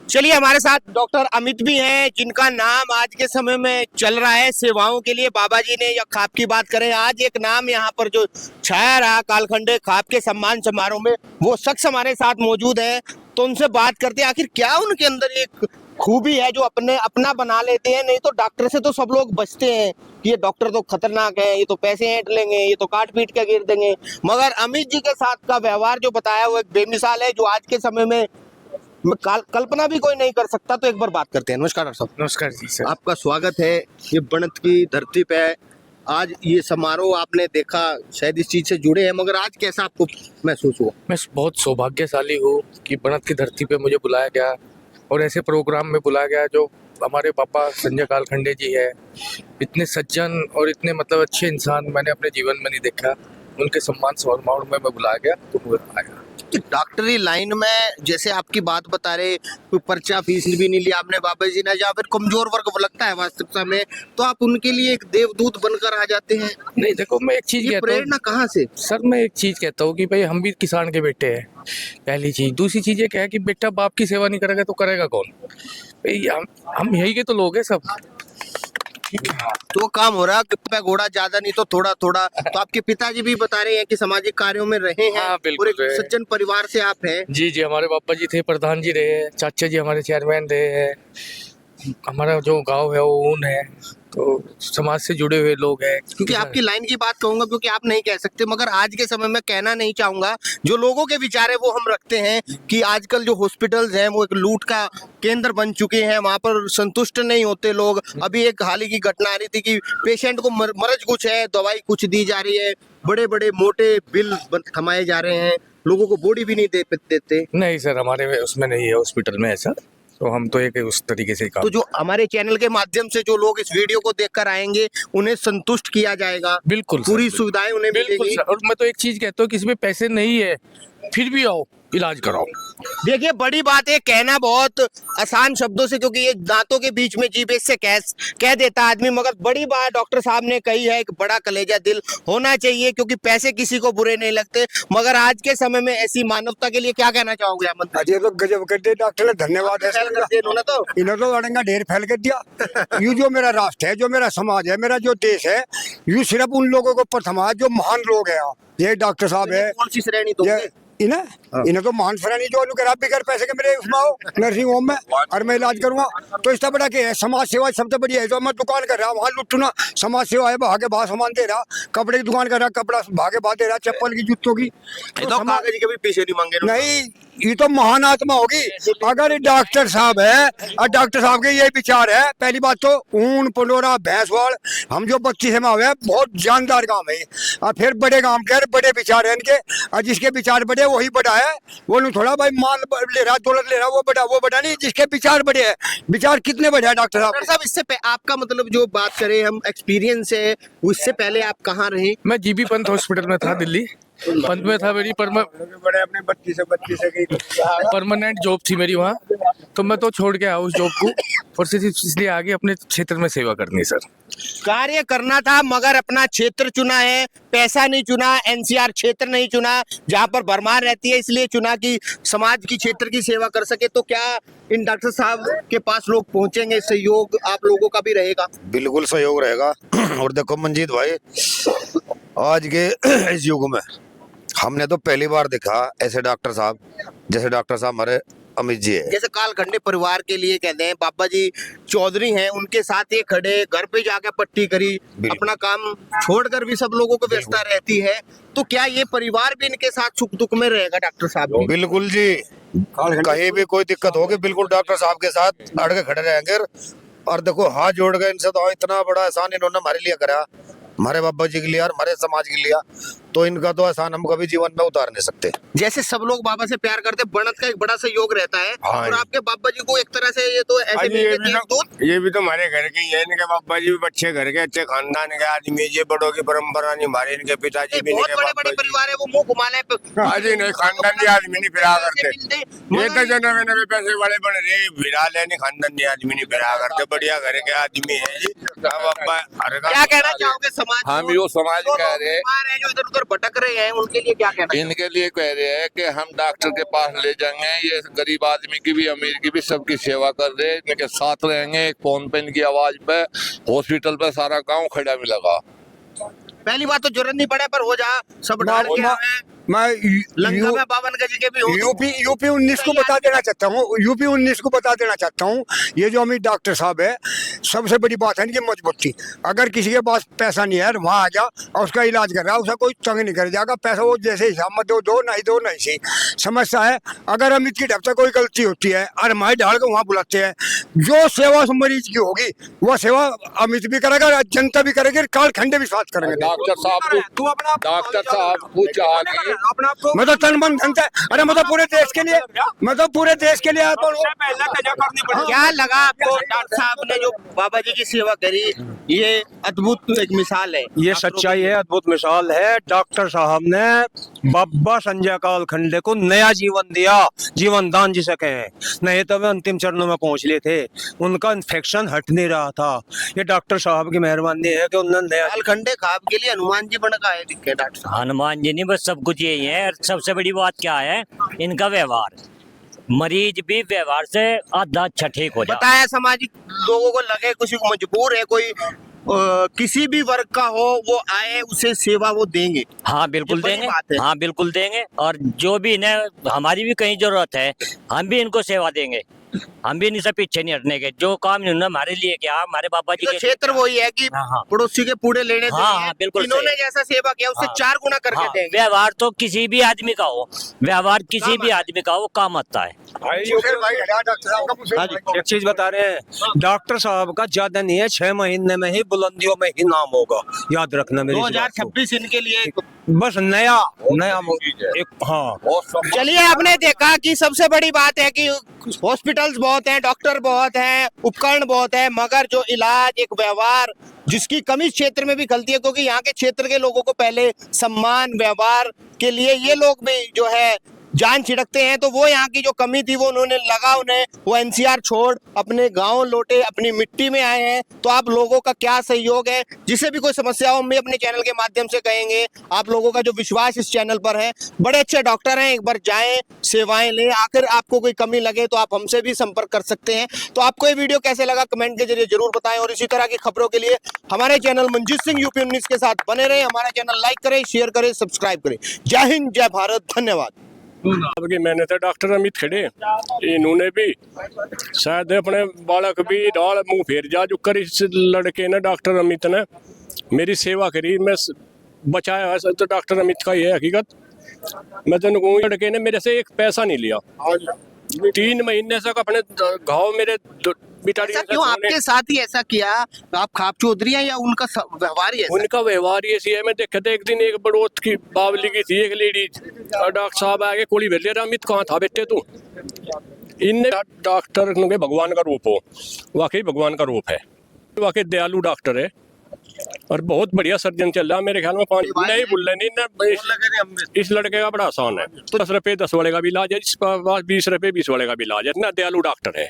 चलिए हमारे साथ डॉक्टर अमित भी हैं, जिनका नाम आज के समय में चल रहा है सेवाओं के लिए। बाबा जी ने या खाप की बात करें, आज एक नाम यहाँ पर जो छाया रहा कालखंडे खाप के सम्मान समारोह में, वो शख्स हमारे साथ मौजूद है। तो उनसे बात करते हैं, आखिर क्या उनके अंदर एक खूबी है जो अपना बना लेते हैं। नहीं तो डॉक्टर से तो सब लोग बचते हैं कि ये डॉक्टर तो खतरनाक है, ये तो पैसे ऐंठ लेंगे, ये तो काट पीट के गिर देंगे। मगर अमित जी के साथ का व्यवहार जो बताया वो एक बेमिसाल है, जो आज के समय में कल्पना भी कोई नहीं कर सकता। तो एक बार बात करते हैं। नमस्कार डॉक्टर साहब। नमस्कार जी सर। आपका स्वागत है ये बनत की धरती पे। आज ये समारोह आपने देखा, शायद इस चीज से जुड़े हैं, मगर आज कैसा आपको महसूस हुआ? मैं बहुत सौभाग्यशाली हूँ कि बनत की धरती पे मुझे बुलाया गया और ऐसे प्रोग्राम में बुलाया गया जो हमारे पापा संजय कालखंडे जी है। इतने सज्जन और इतने मतलब अच्छे इंसान मैंने अपने जीवन में नहीं देखा। उनके सम्मान समारोह में मैं बुलाया गया तो मैं आया। कि डॉक्टरी लाइन में जैसे आपकी बात बता रहे, कोई पर्चा फीस भी नहीं लिया आपने बाबा जी ने, या फिर कमजोर वर्ग लगता है वास्तविकता में, तो आप उनके लिए एक देवदूत बनकर आ जाते हैं। नहीं देखो, मैं एक चीज ये कहता प्रेरणा हूँ कहाँ से? सर, मैं एक चीज कहता हूँ कि भाई हम भी किसान के बेटे हैं, पहली चीज। दूसरी चीज ये क्या है कि बेटा बाप की सेवा नहीं करेगा तो करेगा कौन? भाई हम यही के तो लोग हैं सब। तो काम हो रहा है, घोड़ा ज्यादा नहीं तो थोड़ा थोड़ा। तो आपके पिताजी भी बता रहे हैं कि सामाजिक कार्यों में रहे हैं। हाँ, बिल्कुल और एक रहे। सज्जन परिवार से आप हैं। जी जी, हमारे पापा जी थे प्रधान जी रहे हैं, चाचा जी हमारे चेयरमैन रहे हैं। हमारा जो गांव है वो ऊन है, तो समाज से जुड़े हुए लोग हैं। क्योंकि आपकी लाइन की बात कहूंगा, क्योंकि आप नहीं कह सकते, मगर आज के समय में कहना नहीं चाहूंगा। जो लोगों के विचार है वो हम रखते हैं कि आजकल जो हॉस्पिटल्स हैं वो एक लूट का केंद्र बन चुके हैं, वहां पर संतुष्ट नहीं होते लोग। अभी एक हाल ही की घटना आ रही थी कि पेशेंट को मरज कुछ है, दवाई कुछ दी जा रही है, बड़े बड़े मोटे बिल थमाए जा रहे हैं, लोगों को बॉडी भी नहीं देते। नहीं सर, हमारे उसमें नहीं है हॉस्पिटल में ऐसा। तो हम तो एक उस तरीके से ही काम। तो जो हमारे चैनल के माध्यम से जो लोग इस वीडियो को देखकर आएंगे, उन्हें संतुष्ट किया जाएगा। बिल्कुल सर, पूरी सुविधाएं उन्हें बिल्कुल मिलेगी। सर। और मैं तो एक चीज कहता हूँ कि इसमें पैसे नहीं है, फिर भी आओ इलाज कराओ। देखिए, बड़ी बात है, कहना बहुत आसान शब्दों से, क्योंकि ये दांतों के बीच में जीभ से कह देता आदमी, मगर बड़ी बात डॉक्टर साहब ने कही है, एक बड़ा कलेजा दिल होना चाहिए, क्योंकि पैसे किसी को बुरे नहीं लगते। मगर आज के समय में ऐसी मानवता के लिए क्या कहना चाहोगे आप? अजय तो गजब कर दिया डॉक्टर ने, धन्यवाद है इन्होंने तो इन्होंने तो अड़ंगा ढेर फैल कर दिया। यू जो मेरा राष्ट्र है, जो मेरा समाज है, मेरा जो देश है, यू सिर्फ उन लोगों को प्रथमा जो महान लोग हैं। ये डॉक्टर साहब है, कौन सी श्रेणी दोगे? इन्हें तो महान श्रेणी जो करा बिगर पैसे के मेरे उसमें आओ नर्सिंग होम में और मैं इलाज करूंगा। तो इससे बड़ा क्या है? समाज सेवा सबसे बढ़िया है। जो मैं दुकान कर रहा वहाँ लुटू ना, समाज सेवा है, भागे भाग सामान दे रहा। कपड़े की दुकान कर रहा, कपड़ा भागे भाग दे रहा, चप्पल की, जूतों की। तो कागज के भी पीछे नहीं मांगे नहीं, ये तो महान आत्मा होगी। अगर डॉक्टर साहब है और डॉक्टर साहब के ये विचार है, पहली बात तो ऊन पंडोरा भैंसवाड़ हम जो 25 में हुए बहुत जानदार काम है। और फिर बड़े काम के बड़े विचार है इनके, और जिसके विचार बड़े वही बड़ा है। वो नहीं थोड़ा भाई माल ले रहा, दौलत ले रहा, वो बड़ा नहीं, जिसके विचार बड़े है। विचार कितने बड़े हैं डॉक्टर साहब? इससे आपका मतलब जो बात करें हम एक्सपीरियंस है, उससे पहले आप कहाँ रहे? मैं जीबी पंत हॉस्पिटल में था, दिल्ली पंत में था। मेरी बड़े अपने 32 की परमानेंट जॉब थी मेरी वहाँ। तो मैं तो छोड़ के आया उस जॉब को और सिर्फ इसलिए आगे अपने क्षेत्र में सेवा करनी है सर। कार्य करना था, मगर अपना क्षेत्र चुना है, पैसा नहीं चुना, एनसीआर क्षेत्र नहीं चुना जहाँ पर भरमार रहती है, इसलिए चुना कि समाज की क्षेत्र की सेवा कर सके। तो क्या इन डॉक्टर साहब के पास लोग पहुंचेंगे, सहयोग आप लोगों का भी रहेगा? बिल्कुल सहयोग रहेगा। और देखो मंजीत भाई, आज के इस युग में हमने तो पहली बार देखा ऐसे डॉक्टर साहब, जैसे डॉक्टर साहब हमारे अमित जी है। जैसे कालखंडे परिवार के लिए कहते हैं, बाबा जी चौधरी हैं, उनके साथ ये खड़े, घर पे जाके पट्टी करी, अपना काम छोड़कर भी सब लोगों को व्यस्तता रहती है। तो क्या ये परिवार भी इनके साथ सुख दुख में रहेगा डॉक्टर साहब? बिल्कुल जी, कहीं भी कोई दिक्कत होगी बिल्कुल डॉक्टर साहब के साथ अड़ के खड़े रहेंगे। और देखो हाथ जोड़ गए इनसे, तो इतना बड़ा एहसान इन्होंने हमारे लिए करा, हमारे बाबा जी के लिए और हमारे समाज के लिए, तो इनका तो एहसान हम कभी जीवन में उतार नहीं सकते। जैसे सब लोग बाबा से प्यार करते, बनत का एक बड़ा सहयोग रहता है। हाँ, और आपके बाबा जी को एक तरह से ये तो ऐसे ये भी तो हमारे घर के ही है। इनके बाबा जी भी अच्छे घर के, अच्छे खानदान के आदमी, ये बड़ों की परंपरा नहीं हमारे, इनके पिताजी भी बहुत बड़े बड़े परिवार है, वो मुंह घुमा ले। हाजी नहीं, खानदानी आदमी नहीं फिरा करते। ये तो जो नवे नवे पैसे वाले बन रहे फिरा लेने, खानदानी आदमी नहीं फिरा करते, बढ़िया घर के आदमी है जी। क्या कहना चाहोगे समाज? हम यो समाज कह रहे जो इधर उधर भटक रहे हैं उनके लिए क्या कहना? इनके लिए कह रहे हैं कि हम डॉक्टर के पास ले जाएंगे, ये गरीब आदमी की भी अमीर की भी सबकी सेवा कर रहे हैं, इनके साथ रहेंगे। एक फोन पे इनकी आवाज पे हॉस्पिटल पे सारा गांव खड़ा भी लगा। पहली बात तो जरूरत नहीं पड़े, पर हो जा सब डर के आए। मैं लंका में 52 गज के भी हो। यूपी 19 को बता देना चाहता हूँ, यूपी 19 को बता देना चाहता हूँ। ये जो अमित डॉक्टर साहब है, सबसे बड़ी बात है इनकी मजबूती। अगर किसी के पास पैसा नहीं है, वहाँ आ गया और उसका इलाज कर रहा है, उसका कोई तंग नहीं कर जाएगा। पैसा वो जैसे हिसाब में दो नहीं सी समस्या है। अगर अमित की ढब से कोई गलती होती है और हमारे ढाल को वहाँ बुलाते हैं, जो सेवा उस मरीज की होगी वो सेवा अमित भी करेगा, जनता भी करेगी, कालखंडे भी साथ करेंगे। डॉक्टर साहब कुछ आगे मैं तो तन मन धन से, अरे मैं तो पूरे देश के लिए, मैं तो पूरे देश के लिए आया हूँ। क्या लगा आपको डॉक्टर साहब ने जो बाबा जी की सेवा करी? ये अद्भुत एक मिसाल है, ये सच्चाई है, अद्भुत मिसाल है। डॉक्टर साहब ने बाबा संजय कालखंडे को नया जीवन दिया, जीवन दान जिसे कहें। नहीं तो वे अंतिम चरणों में पहुंच लिए थे, उनका इन्फेक्शन हट नहीं रहा था। ये डॉक्टर साहब की मेहरबानी है कि उन्होंने नया कालखंडे खाब के लिए हनुमान जी बन का है दिखे डॉक्टर साहब। हनुमान जी नहीं, बस सब कुछ यही है। सबसे बड़ी बात क्या है, इनका व्यवहार। मरीज भी व्यवहार से आधा अच्छा ठीक हो जाता है। बताया सामाजिक लोगों को लगे किसी को मजबूर है, कोई किसी भी वर्ग का हो, वो आए उसे सेवा वो देंगे। हाँ बिल्कुल ये बड़ी देंगे, बात है। हाँ बिल्कुल देंगे। और जो भी इन्हें, हमारी भी कहीं जरूरत है, हम भी इनको सेवा देंगे। हम भी इनसे पीछे नहीं हटने के। जो काम इन्होंने हमारे लिए किया, हमारे बाबा जी तो के क्षेत्र वही है कि हाँ। पड़ोसी के पूरे लेने हाँ, देने हैं। हाँ, बिल्कुल इन्होंने सही। जैसा सेवा किया उससे हाँ। 4 गुना करके हाँ, देंगे। व्यवहार तो किसी भी आदमी का हो, व्यवहार किसी भी आदमी का हो, काम आता है। एक चीज बता रहे हैं, डॉक्टर साहब का ज्यादा नहीं है, 6 महीने में ही बुलंदियों में ही नाम होगा। याद रखना मेरी इस बात को। 2026 इनके लिए बस नया एक हाँ। चलिए, आपने देखा कि सबसे बड़ी बात है कि हॉस्पिटल्स बहुत हैं, डॉक्टर बहुत हैं, उपकरण बहुत है, मगर जो इलाज, एक व्यवहार जिसकी कमी क्षेत्र में भी खलती है, क्योंकि यहाँ के क्षेत्र के लोगों को पहले सम्मान व्यवहार के लिए ये लोग भी जो है जान छिड़कते हैं। तो वो यहाँ की जो कमी थी वो उन्होंने लगा, उन्हें वो एनसीआर छोड़ अपने गांव लौटे, अपनी मिट्टी में आए हैं। तो आप लोगों का क्या सहयोग है? जिसे भी कोई समस्या हो, हम भी अपने चैनल के माध्यम से कहेंगे। आप लोगों का जो विश्वास इस चैनल पर है, बड़े अच्छे डॉक्टर हैं, एक बार जाएं, सेवाएं लें। आखिर आपको कोई कमी लगे तो आप हमसे भी संपर्क कर सकते हैं। तो आपको ये वीडियो कैसे लगा कमेंट के जरिए जरूर बताएं, और इसी तरह की खबरों के लिए हमारे चैनल मंजीत सिंह यूपी 19 के साथ बने रहे। हमारा चैनल लाइक करें, शेयर करें, सब्सक्राइब करें। जय हिंद, जय भारत, धन्यवाद। आपकी मेहनत है। डॉक्टर अमित खड़े, इन्होंने भी शायद अपने बालक भी डाल मुंह फेर जा जो कर। इस लड़के ने, डॉक्टर अमित ने मेरी सेवा करी, मैं बचाया है। तो डॉक्टर अमित का ये हकीकत मैं तो कहूँ, लड़के ने मेरे से एक पैसा नहीं लिया। 3 महीने तक अपने घाव मेरे ऐसा क्यों आपके साथ ही ऐसा किया? आप खाप चौधरी हैं या उनका व्यवहार ही ऐसा? उनका व्यवहार ये सी है। मैं देखा था एक दिन एक बड़ोत की बावली की थी एक लेडीज, और डॉक्टर साहब आगे कोड़ी भेज लिया, अमित कहाँ था बेटे तू? इन डॉक्टर के भगवान का रूप हो, वाकई भगवान का रूप है, वाकई दयालु डॉक्टर है और बहुत बढ़िया सर्जन चल रहा है। मेरे ख्याल में 5 नहीं बोल रहे नहीं, इस लड़के का बड़ा आसान है। 10 रुपये 10 वाले का भी इलाज है, इस 20 रुपये 20 वाले का भी इलाज है। इतना दयालु डॉक्टर है।